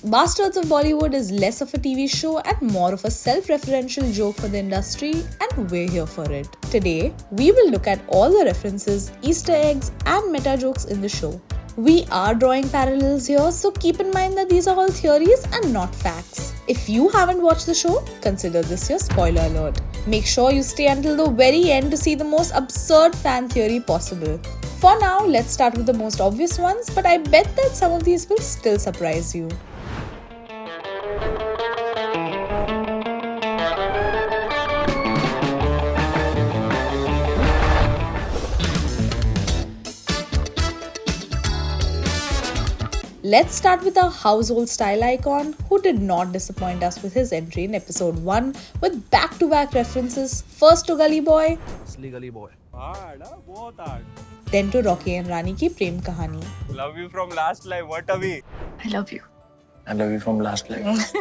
Bastards of Bollywood is less of a TV show and more of a self-referential joke for the industry, and we're here for it. Today, we will look at all the references, Easter eggs, and meta jokes in the show. We are drawing parallels here, so keep in mind that these are all theories and not facts. If you haven't watched the show, consider this your spoiler alert. Make sure you stay until the very end to see the most absurd fan theory possible. For now, let's start with the most obvious ones, but I bet that some of these will still surprise you. Let's start with our household style icon who did not disappoint us with his entry in episode 1 with back-to-back references, first to Gully Boy, Gully Boy. Hard, बहुत hard. then to Rocky and Rani ki prem kahani. Love you from last life. What are we? I love you. I love you from last life.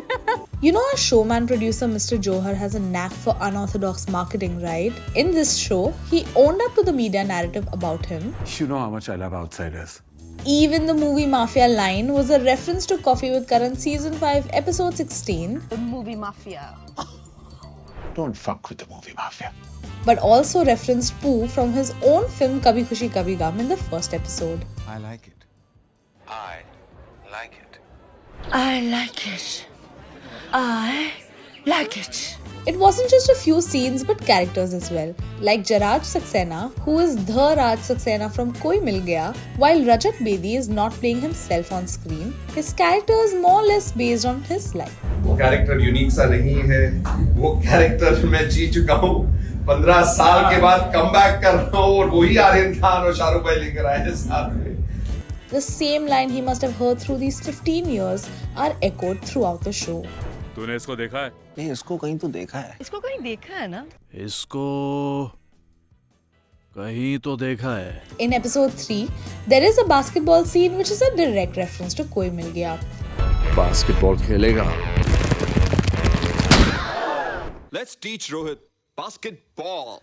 You know our showman producer Mr. Johar has a knack for unorthodox marketing, right? In this show, he owned up to the media narrative about him. You know how much I love outsiders. Even the movie Mafia line was a reference to Coffee with Karan season 5 episode 16. The movie Mafia. Don't fuck with the movie Mafia. But also referenced Pooh from his own film Kabhi Khushi Kabhi Gum in the first episode. I like it. I like it. I like it. I like it. It wasn't just a few scenes but characters as well, like Jaraj Saxena, who is the Raj Saxena from Koi Mil Gaya, while Rajat Bedi is not playing himself on screen. His character is more or less based on his life. वो character unique सा नहीं है, वो character मैं जी चुका हूँ 15 साल के बाद कम बैक कर रहा हूँ और वही आर्यन खान और शाहरुख भाई लेकर आए हैं साथ में. The same line he must have heard through these 15 years are echoed throughout the show. तूने इसको देखा है? नहीं, इसको कहीं तो देखा है. इसको कहीं देखा है ना? इसको कहीं तो देखा है. In episode 3, there is a basketball scene which is a direct reference to Koi Mil Gaya. Basketball खेलेगा. Let's teach Rohit basketball.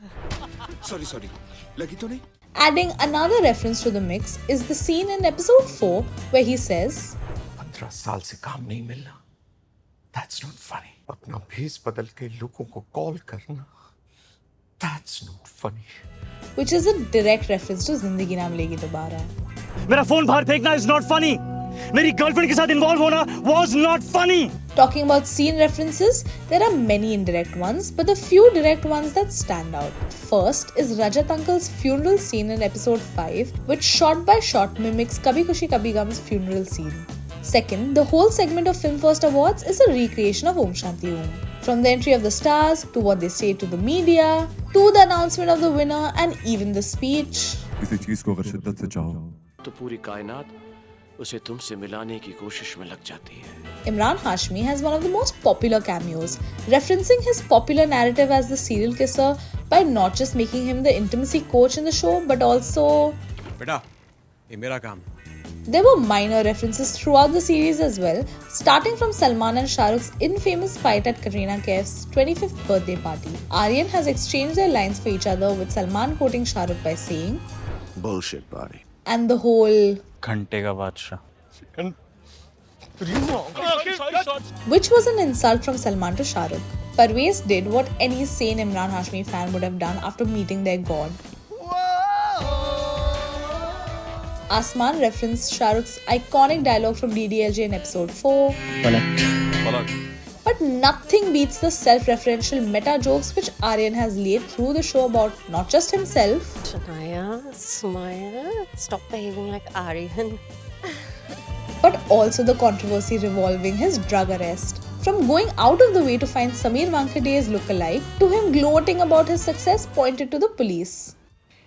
Sorry. लगी तो नहीं? Adding another reference to the mix is the scene in episode 4 where he says, 15 साल से काम नहीं मिलना. That's not funny. अपना भेस बदल के लोगों को कॉल करना. That's not funny. which is a direct reference to Zindagi Na Milegi Dobara. मेरा फोन बाहर फेंकना is not funny. मेरी गर्लफ्रेंड के साथ इन्वॉल्व होना was not funny. Talking about scene references, there are many indirect ones, but the few direct ones that stand out. First is Rajat Uncle's funeral scene in episode 5, which shot by shot mimics Kabhi Khushi Kabhi Gum's funeral scene. Second, the whole segment of Film First Awards is a recreation of Om Shanti Om. From the entry of the stars, to what they say to the media, to the announcement of the winner, and even the speech. किसी चीज को अगर शिद्दत से चाहो तो पूरी कायनात उसे तुमसे मिलाने की कोशिश में लग जाती है. Imran Hashmi has one of the most popular cameos, referencing his popular narrative as the serial kisser by not just making him the intimacy coach in the show, but also... बेटा ये मेरा काम. There were minor references throughout the series as well, starting from Salman and Shah Rukh's infamous fight at Katrina Kaif's 25th birthday party. Aryan has exchanged their lines for each other, with Salman quoting Shah Rukh by saying, Bullshit buddy. and the whole घंटे का बादशाह. which was an insult from Salman to Shah Rukh. Parvez did what any sane Imran Hashmi fan would have done after meeting their god. Asman referenced Shah Rukh's iconic dialogue from DDLJ in episode 4. But nothing beats the self-referential meta jokes which Aryan has laid through the show about not just himself, Shania, Sumaya, stop behaving like Aryan. but also the controversy revolving his drug arrest. From going out of the way to find Sameer Wankade's look-alike, to him gloating about his success pointed to the police.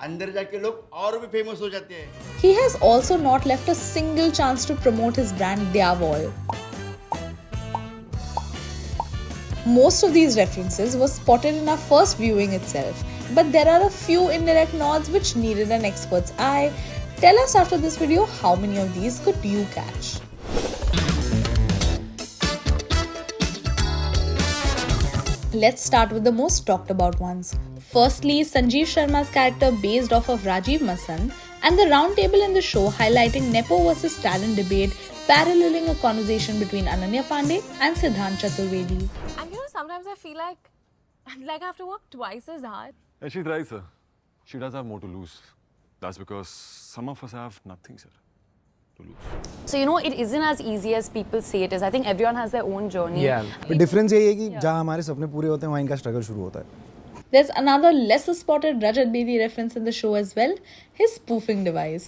अंदर जाके लोग और भी famous हो जाते हैं. He has also not left a single chance to promote his brand Diavol. Most of these references were spotted in our first viewing itself, but there are a few indirect nods which needed an expert's eye. Tell us after this video how many of these could you catch. Let's start with the most talked about ones. Firstly, Sanjeev Sharma's character based off of Rajiv Masan and the round table in the show highlighting Nepo versus talent debate, paralleling a conversation between Ananya Pandey and Siddhant Chaturvedi. And sometimes I feel like I have to work twice as hard. And she tries, sir. She does have more to lose. That's because some of us have nothing, sir, to lose. So it isn't as easy as people say it is. I think everyone has their own journey. Yeah. But difference यही है कि जहाँ हमारे सपने पूरे होते हैं वहाँ इनका struggle शुरू होता है. There's another lesser spotted Rajat Bedi reference in the show as well, his spoofing device.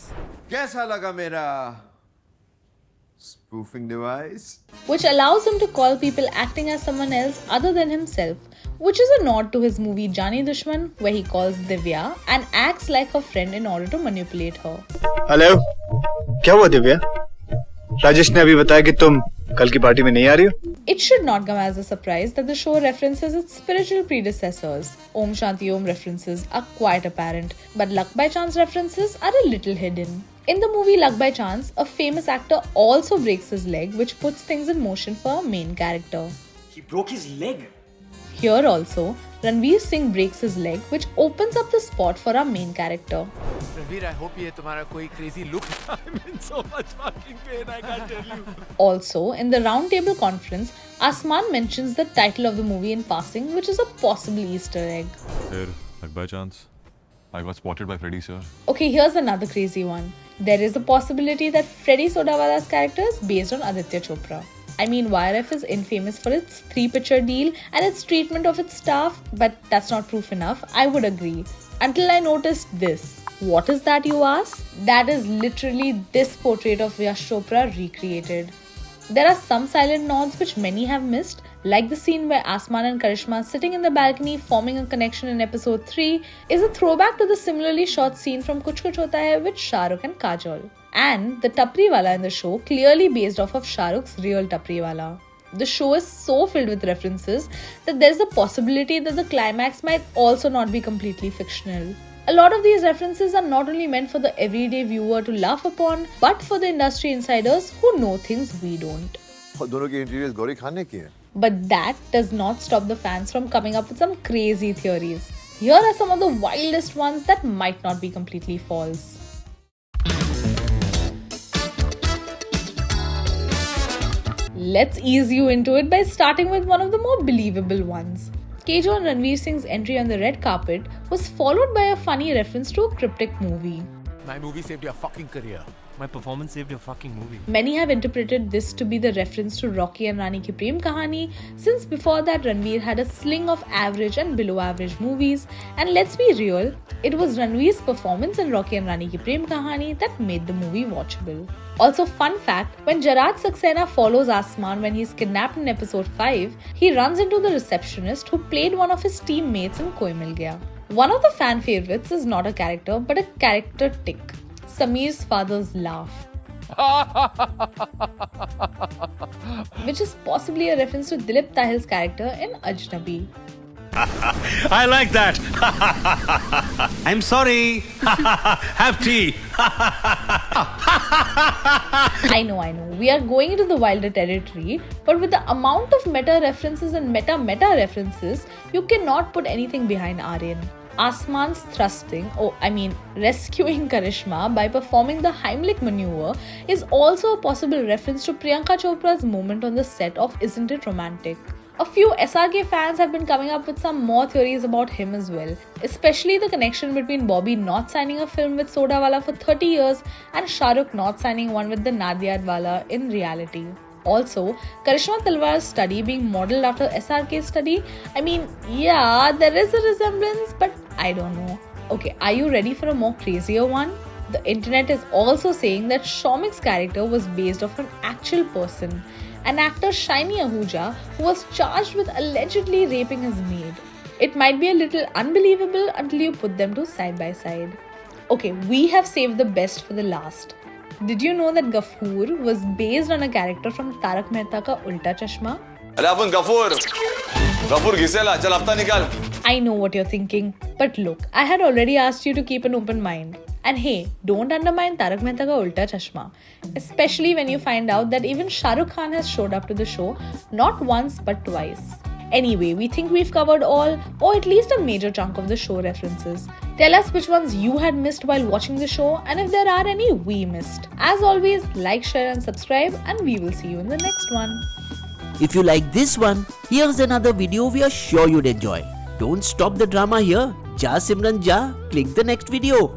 कैसा लगा मेरा spoofing device? Which allows him to call people acting as someone else other than himself, which is a nod to his movie Jani Dushman, where he calls Divya and acts like her friend in order to manipulate her. Hello? क्या हुआ दिव्या? राजेश ने अभी बताया कि तुम कल की party में नहीं आ रही हो? It should not come as a surprise that the show references its spiritual predecessors. Om Shanti Om references are quite apparent, but Luck by Chance references are a little hidden. In the movie Luck by Chance, a famous actor also breaks his leg, which puts things in motion for our main character. He broke his leg. Here also, Ranveer Singh breaks his leg, which opens up the spot for our main character. Ranveer, I hope ये तुम्हारा कोई crazy look. I'm in so much fucking pain, I can't tell you. Also, in the roundtable conference, Asman mentions the title of the movie in passing, which is a possible Easter egg. Here, like by chance, I got spotted by Freddy, sir. Okay, here's another crazy one. There is a possibility that Freddy Sodawala's character is based on Aditya Chopra. I mean, YRF is infamous for its 3-picture deal and its treatment of its staff, but that's not proof enough, I would agree. Until I noticed this. What is that, you ask? That is literally this portrait of Yash Chopra recreated. There are some silent nods which many have missed, like the scene where Asman and Karishma sitting in the balcony forming a connection in episode 3 is a throwback to the similarly shot scene from Kuch Kuch Hota Hai with Shah Rukh and Kajol. And the Tapri Wala in the show clearly based off of Shah Rukh's real Tapri Wala. The show is so filled with references that there's a possibility that the climax might also not be completely fictional. A lot of these references are not only meant for the everyday viewer to laugh upon, but for the industry insiders who know things we don't. दोनों की interiors Gauri Khan ने की है. But that does not stop the fans from coming up with some crazy theories. Here are some of the wildest ones that might not be completely false. Let's ease you into it by starting with one of the more believable ones. Kejol and Ranveer Singh's entry on the red carpet was followed by a funny reference to a cryptic movie. My movie saved your fucking career. My performance saved your fucking movie. Many have interpreted this to be the reference to Rocky and Rani Ki Prem Kahani, since before that Ranveer had a sling of average and below average movies, and let's be real, it was Ranveer's performance in Rocky and Rani Ki Prem Kahani that made the movie watchable. Also, fun fact, when Jarraj Saxena follows Asman when he's kidnapped in episode 5, he runs into the receptionist who played one of his teammates in Koi Mil Gaya. One of the fan favorites is not a character but a character tick. Sameer's father's laugh. Which is possibly a reference to Dilip Tahil's character in Ajnabi. I like that. I'm sorry. Have tea. I know. We are going into the wilder territory, but with the amount of meta references and meta references, you cannot put anything behind Aryan. Asman's rescuing Karishma by performing the Heimlich maneuver is also a possible reference to Priyanka Chopra's moment on the set of Isn't It Romantic? A few SRK fans have been coming up with some more theories about him as well, especially the connection between Bobby not signing a film with Sodawala for 30 years and Shah Rukh not signing one with the Nadiadwala in reality. Also, Karishma Talwar's study being modelled after SRK's study, there is a resemblance, but I don't know. Okay, are you ready for a more crazier one? The internet is also saying that Shomik's character was based off an actual person, an actor Shiny Ahuja, who was charged with allegedly raping his maid. It might be a little unbelievable until you put them two side by side. Okay, we have saved the best for the last. Did you know that Gafur was based on a character from Tarak Mehta Ka Ulta Chashma? I know what you're thinking, but look, I had already asked you to keep an open mind. And hey, don't undermine Tarak Mehta Ka Ulta Chashma, especially when you find out that even Shah Rukh Khan has showed up to the show not once but twice. Anyway, we think we've covered all, or at least a major chunk of the show references. Tell us which ones you had missed while watching the show and if there are any we missed. As always, like, share and subscribe and we will see you in the next one. If you like this one, here's another video we are sure you'd enjoy. Don't stop the drama here. Ja Simran Ja, click the next video.